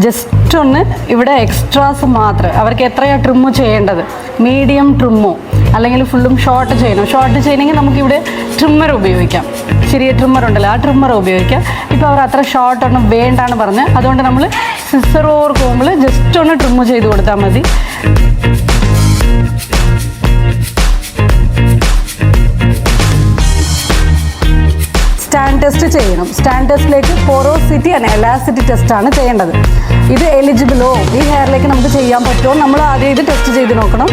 Just ഒന്ന് ഇവിടെ extras മാത്രം അവർക്ക് എത്രയാണ് ട്രിമ്മ് ചെയ്യേണ്ടത്, മീഡിയം ട്രിമ്മോ അല്ലെങ്കിൽ ഫുള്ളും ഷോർട്ട് ചെയ്യണം. ഷോർട്ട് ചെയ്യണമെങ്കിൽ നമുക്കിവിടെ ട്രിമ്മർ ഉപയോഗിക്കാം, ചെറിയ ട്രിമ്മർ ഉണ്ടല്ലോ, ആ ട്രിമ്മർ ഉപയോഗിക്കാം. ഇപ്പോൾ അവർ അത്ര ഷോർട്ടൊന്നും വേണ്ടാണ് പറഞ്ഞത്, അതുകൊണ്ട് നമ്മൾ സിസർ ഓർ കോമ്പിൾ ജസ്റ്റ് ഒന്ന് ട്രിമ്മ് ചെയ്ത് കൊടുത്താൽ മതി. സ്റ്റാൻഡ് ടെസ്റ്റ് ചെയ്യണം. സ്റ്റാൻഡ് ടെസ്റ്റിലേക്ക് പോറോസിറ്റി ആൻഡ് എലാസിറ്റി ടെസ്റ്റാണ് ചെയ്യേണ്ടത്. ഇത് എലിജിബിളോ, ഈ ഹെയറിലേക്ക് നമുക്ക് ചെയ്യാൻ പറ്റുമോ, നമ്മൾ ആദ്യം ഇത് ടെസ്റ്റ് ചെയ്ത് നോക്കണം.